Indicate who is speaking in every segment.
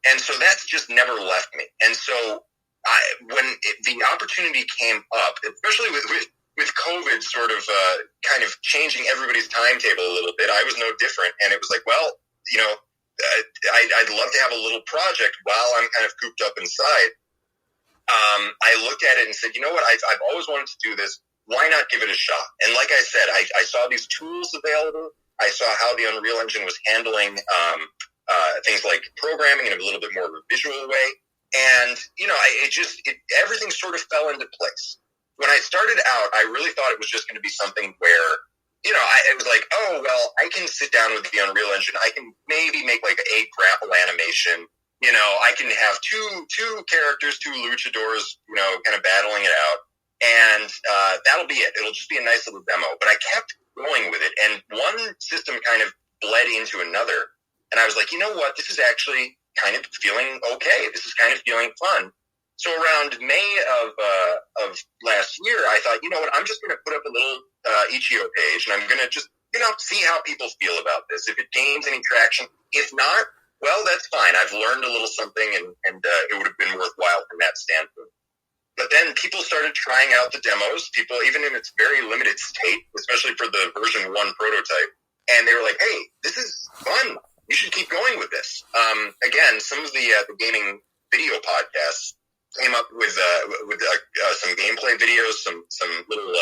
Speaker 1: And so that's just never left me. And so when the opportunity came up, especially with COVID sort of kind of changing everybody's timetable a little bit, I was no different. And it was like, well, I'd love to have a little project while I'm kind of cooped up inside. I looked at it and said, you know what, I've always wanted to do this. Why not give it a shot? And like I said, I saw these tools available. I saw how the Unreal Engine was handling things like programming in a little bit more of a visual way. And, everything sort of fell into place. When I started out, I really thought it was just going to be something where, it was like, oh, well, I can sit down with the Unreal Engine. I can maybe make like a grapple animation. I can have two characters, two luchadors, kind of battling it out. And that'll be it. It'll just be a nice little demo. But I kept going with it. And one system kind of bled into another. And I was like, you know what? This is actually kind of feeling okay. This is kind of feeling fun. So around May of last year, I thought, you know what? I'm just going to put up a little Itch.io page, and I'm going to just, see how people feel about this. If it gains any traction. If not, well, that's fine. I've learned a little something, and it would have been worthwhile from that standpoint. But then people started trying out the demos, people, even in its very limited state, especially for the version 1 prototype. And they were like, hey, this is fun. You should keep going with this. Again, some of the gaming video podcasts came up with some gameplay videos, some little,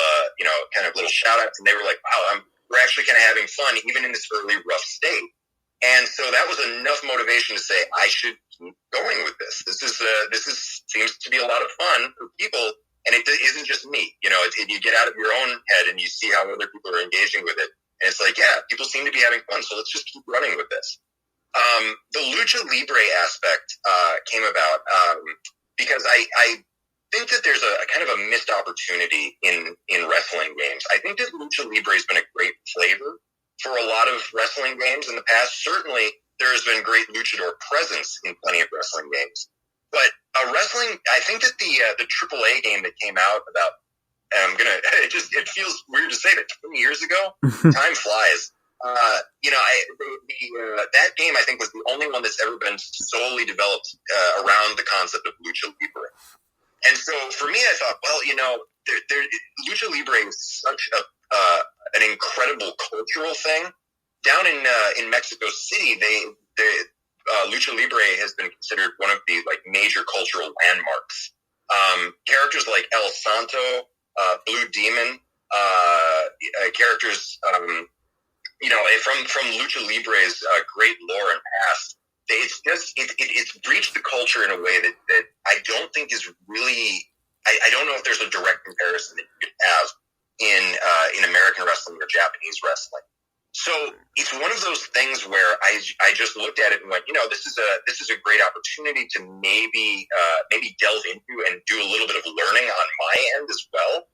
Speaker 1: kind of little shout outs. And they were like, wow, we're actually kind of having fun, even in this early rough state. And so that was enough motivation to say, I should keep going with this. This seems to be a lot of fun for people. And it isn't just me, you get out of your own head and you see how other people are engaging with it. And it's like, yeah, people seem to be having fun, so let's just keep running with this. The Lucha Libre aspect came about because I think that there's a kind of a missed opportunity in wrestling games. I think that Lucha Libre has been a great flavor for a lot of wrestling games in the past. Certainly, there has been great luchador presence in plenty of wrestling games. But I think that the AAA game that came out about, it feels weird to say that 20 years ago, time flies. That game I think was the only one that's ever been solely developed around the concept of Lucha Libre. And so for me, I thought, well, Lucha Libre is such an incredible cultural thing. Down in Mexico City, Lucha Libre has been considered one of the major cultural landmarks. Characters like El Santo, Blue Demon, characters, from Lucha Libre's great lore and past. It's breached the culture in a way that I don't think is really. I don't know if there's a direct comparison that you could have in American wrestling or Japanese wrestling. So it's one of those things where I just looked at it and went, this is a great opportunity to maybe delve into and do a little bit of learning on my end as well,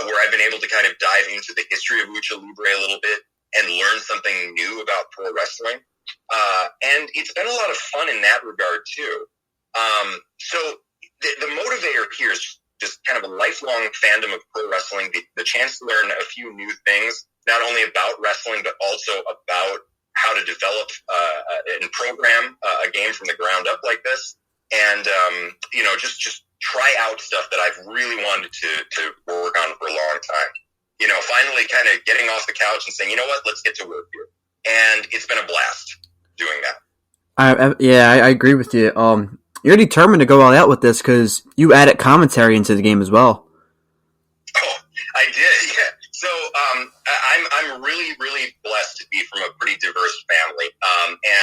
Speaker 1: where I've been able to kind of dive into the history of Lucha Libre a little bit and learn something new about pro wrestling. And it's been a lot of fun in that regard too. So the motivator here is just kind of a lifelong fandom of pro wrestling, the chance to learn a few new things, not only about wrestling, but also about how to develop and program a game from the ground up like this. And, just try out stuff that I've really wanted to work on for a long time. Finally kind of getting off the couch and saying, you know what, let's get to work here. And it's been a blast doing that.
Speaker 2: I agree with you. You're determined to go all out with this because you added commentary into the game as well.
Speaker 1: Oh, I did, yeah. So I'm really, really blessed to be from a pretty diverse family.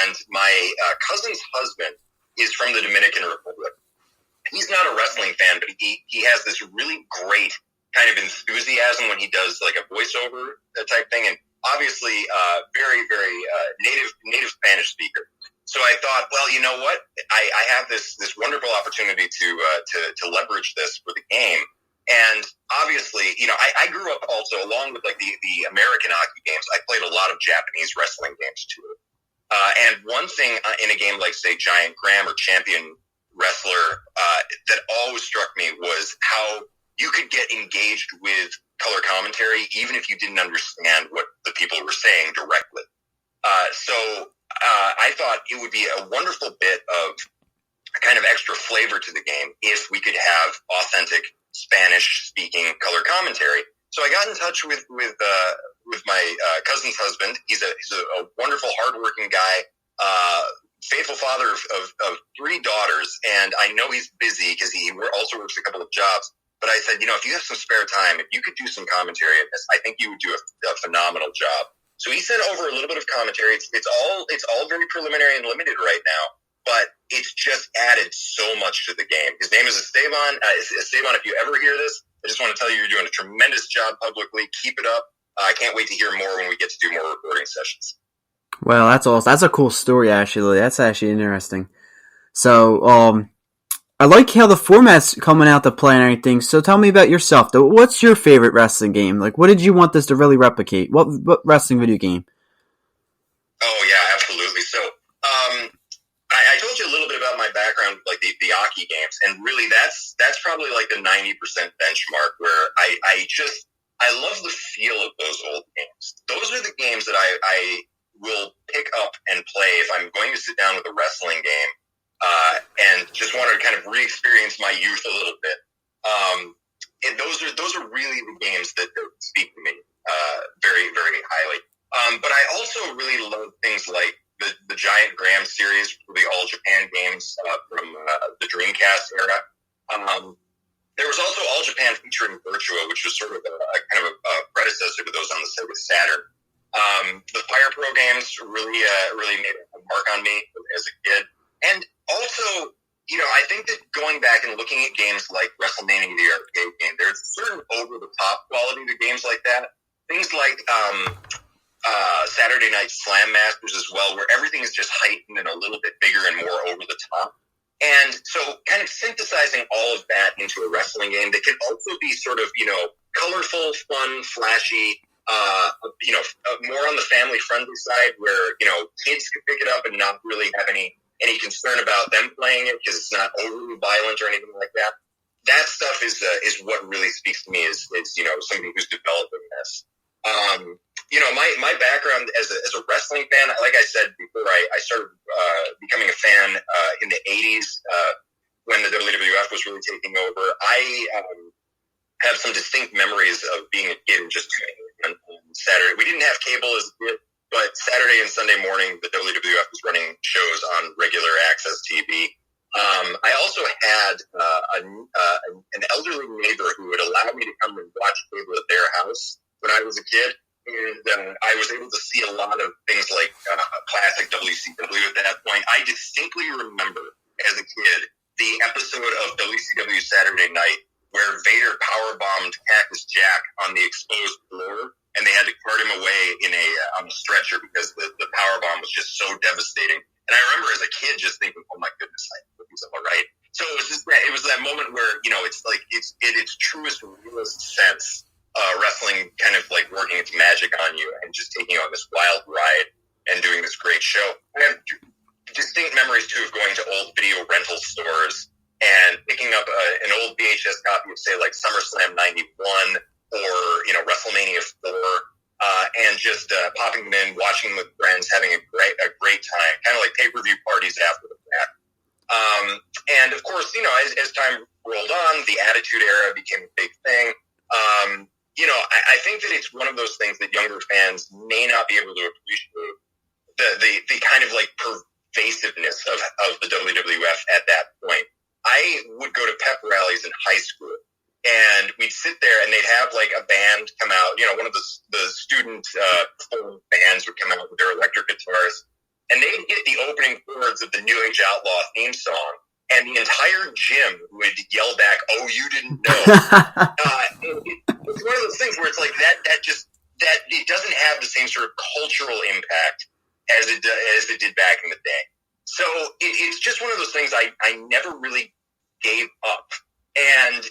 Speaker 1: And my cousin's husband is from the Dominican Republic. He's not a wrestling fan, but he has this really great kind of enthusiasm when he does like a voiceover type thing. And obviously, very, very native Spanish speaker. So I thought, well, you know what? I have this wonderful opportunity to leverage this for the game. And obviously, I grew up also along with the American hockey games. I played a lot of Japanese wrestling games too. And one thing in a game like, say, Giant Graham or Champion Wrestler that always struck me was how you could get engaged with color commentary even if you didn't understand what the people were saying directly. So I thought it would be a wonderful bit of flavor to the game if we could have authentic Spanish-speaking color commentary. So I got in touch with my cousin's husband. He's a wonderful, hardworking guy, faithful father of 3 daughters, and I know he's busy because he also works a couple of jobs. But I said, if you have some spare time, if you could do some commentary on this, I think you would do a phenomenal job. So he sent over a little bit of commentary. It's all very preliminary and limited right now, but it's just added so much to the game. His name is Esteban. Esteban, if you ever hear this, I just want to tell you you're doing a tremendous job publicly. Keep it up. I can't wait to hear more when we get to do more recording sessions.
Speaker 2: Well, that's awesome. That's a cool story, actually. That's actually interesting. So, I like how the format's coming out to play and everything. So tell me about yourself, though. What's your favorite wrestling game? Like, what did you want this to really replicate? What wrestling video game?
Speaker 1: Oh, yeah, absolutely. So, I told you a little bit about my background, like the Aki games, and really that's probably like the 90% benchmark where I love the feel of those old games. Those are the games that I will pick up and play if I'm going to sit down with a wrestling game and just want to kind of re-experience my youth a little bit. And those are really the games that speak to me very, very highly. But I also really love things like the Giant Graham series, the All Japan games from the Dreamcast era. There was also All Japan featuring Virtua, which was sort of a kind of a predecessor to those on the Sega Saturn. The Fire Pro games really made a mark on me as a kid. And also, I think that going back and looking at games like WrestleMania, the arcade game, there's certain over-the-top quality to games like that. Things like Saturday Night Slam Masters as well, where everything is just heightened and a little bit bigger and more over the top. And so kind of synthesizing all of that into a wrestling game that can also be sort of, colorful, fun, flashy, more on the family-friendly side where, kids could pick it up and not really have any concern about them playing it because it's not overly violent or anything like that. That stuff is what really speaks to me as somebody who's developing this. My background as a wrestling fan, like I said before, I started becoming a fan in the 80s when the WWF was really taking over. I have some distinct memories of being a kid and just tuning in on Saturday. We didn't have cable as a kid, but Saturday and Sunday morning, the WWF was running shows on regular access TV. I also had an elderly neighbor who would allow me to come and watch cable at their house when I was a kid. And I was able to see a lot of things like classic WCW at that point. I distinctly remember as a kid the episode of WCW Saturday Night where Vader powerbombed Cactus Jack on the exposed floor, and they had to cart him away on a stretcher because the powerbomb was just so devastating. And I remember as a kid just thinking, "Oh my goodness, I hope he's all right." So it was that moment where it's like it's truest and realest sense. Wrestling kind of like working its magic on you and just taking you on this wild ride and doing this great show. I have distinct memories too of going to old video rental stores and picking up an old VHS copy of, say, like SummerSlam '91 or WrestleMania 4, and just popping them in, watching them with friends, having a great time, kind of like pay-per-view parties after the fact. And of course, as time rolled on, the Attitude Era became a big thing. I think that it's one of those things that younger fans may not be able to appreciate the kind of like pervasiveness of the WWF at that point. I would go to pep rallies in high school, and we'd sit there, and they'd have like a band come out. One of the student bands would come out with their electric guitars, and they'd get the opening chords of the New Age Outlaw theme song. And the entire gym would yell back, "Oh, you didn't know." It's one of those things where it's like that it doesn't have the same sort of cultural impact as it did back in the day. So it's just one of those things I never really gave up. And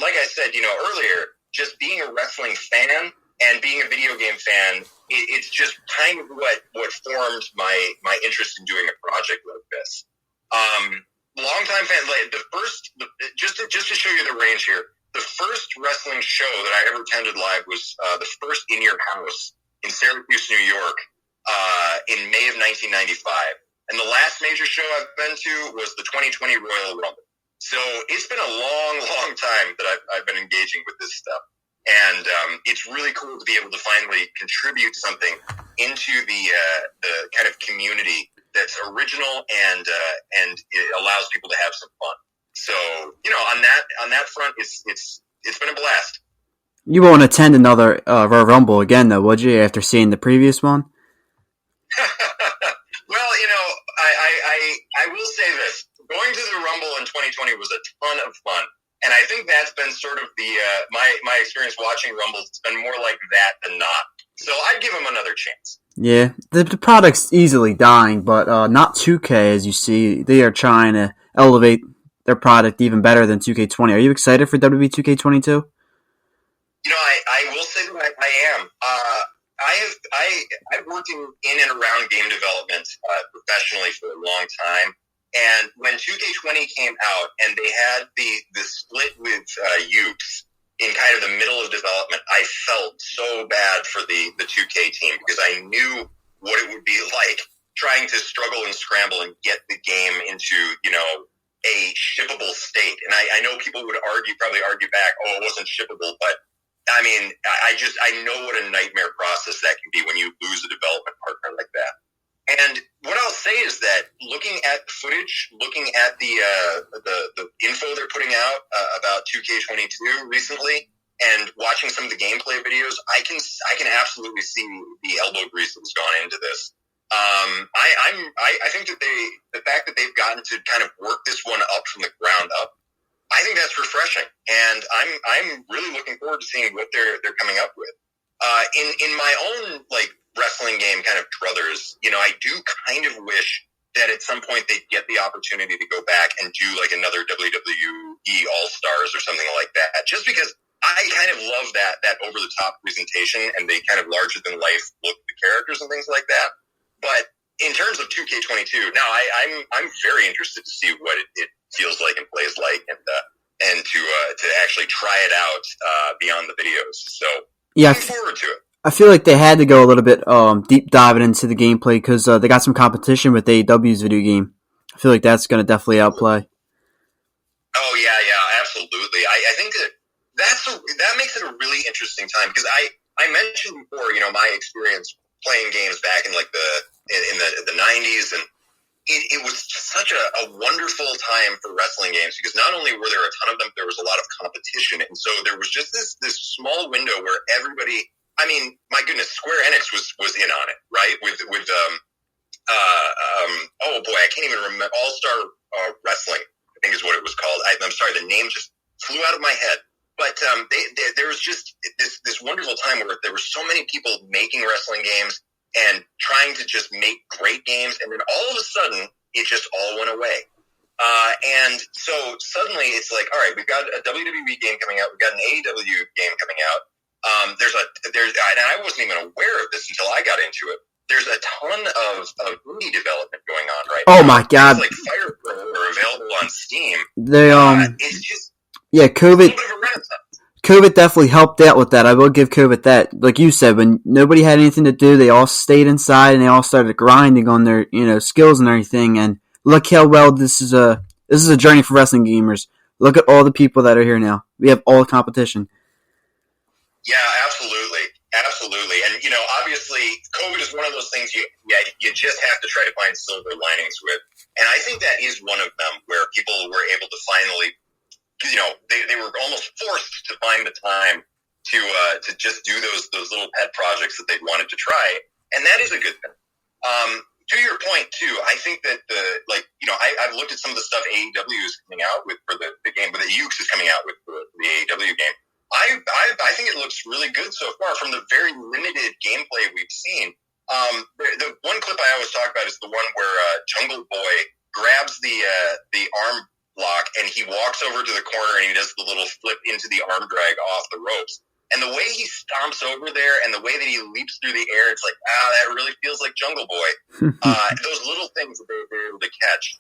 Speaker 1: like I said, earlier, just being a wrestling fan and being a video game fan, it's just kind of what formed my interest in doing a project like this. Longtime fan, just to show you the range here, the first wrestling show that I ever attended live was the first In Your House in Syracuse, New York, in May of 1995. And the last major show I've been to was the 2020 Royal Rumble. So it's been a long, long time that I've been engaging with this stuff. And it's really cool to be able to finally contribute something into the kind of community that's original and it allows people to have some fun. So, on that front, it's been a blast.
Speaker 2: You won't attend another Royal Rumble again, though, would you, after seeing the previous one?
Speaker 1: Well, I will say this. Going to the Rumble in 2020 was a ton of fun. And I think that's been sort of the my experience watching Rumbles. It's been more like that than not. So I'd give them another chance.
Speaker 2: Yeah, the product's easily dying, but not 2K, as you see. They are trying to elevate their product even better than 2K20. Are you excited for WWE 2K22?
Speaker 1: I will say that I am. I've worked in and around game development professionally for a long time. And when 2K20 came out and they had the split with Ukes in kind of the middle of development, I felt so bad for the 2K team because I knew what it would be like trying to struggle and scramble and get the game into, a shippable state. And I know people would probably argue back, oh, it wasn't shippable, but I mean, I know what a nightmare process that can be when you lose a development partner like that. And what I'll say is that looking at footage, looking at the info they're putting out about 2K22 recently, and watching some of the gameplay videos, I can absolutely see the elbow grease that's gone into this. I think that the fact that they've gotten to kind of work this one up from the ground up, I think that's refreshing, and I'm really looking forward to seeing what they're coming up with. In my own wrestling game kind of druthers, I do kind of wish that at some point they'd get the opportunity to go back and do another WWE All-Stars or something like that, just because I kind of love that over-the-top presentation and the kind of larger-than-life look at the characters and things like that. But in terms of 2K22, now I'm very interested to see what it feels like and plays like, and to actually try it out beyond the videos. So looking forward to it.
Speaker 2: I feel like they had to go a little bit deep diving into the gameplay because they got some competition with AEW's video game. I feel like that's going to definitely outplay.
Speaker 1: Oh yeah, absolutely. I think that makes it a really interesting time because I mentioned before, my experience playing games back in the 90s, and it was such a wonderful time for wrestling games because not only were there a ton of them, there was a lot of competition, and so there was just this small window where everybody. I mean, my goodness, Square Enix was in on it, right? With oh boy, I can't even remember. All-Star Wrestling, I think is what it was called. I'm sorry, the name just flew out of my head. But there was just this wonderful time where there were so many people making wrestling games and trying to just make great games, and then all of a sudden, it just all went away. And so suddenly, it's like, all right, we've got a WWE game coming out, we've got an AEW game coming out. And I wasn't even aware of this until I got into it. There's a ton of indie development going on right now.
Speaker 2: Oh my god!
Speaker 1: Things like Fire Pro are available on Steam. It's just
Speaker 2: COVID. COVID definitely helped out with that. I will give COVID that. Like you said, when nobody had anything to do, they all stayed inside and they all started grinding on their skills and everything. And look how well this is a journey for wrestling gamers. Look at all the people that are here now. We have all the competition.
Speaker 1: Yeah, absolutely. And, obviously, COVID is one of those things you just have to try to find silver linings with. And I think that is one of them where people were able to finally, they were almost forced to find the time to just do those little pet projects that they wanted to try. And that is a good thing. To your point, too, I think that I've looked at some of the stuff AEW is coming out with for the game, but the Ukes is coming out with for the AEW game. I think it looks really good so far from the very limited gameplay we've seen. The one clip I always talk about is the one where Jungle Boy grabs the arm lock and he walks over to the corner and he does the little flip into the arm drag off the ropes. And the way he stomps over there and the way that he leaps through the air, it's like, that really feels like Jungle Boy. Those little things that they're able to catch,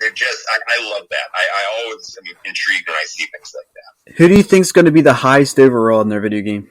Speaker 1: they're just, I love that. I always am intrigued when I see things like that.
Speaker 2: Who do you think is going to be the highest overall in their video game?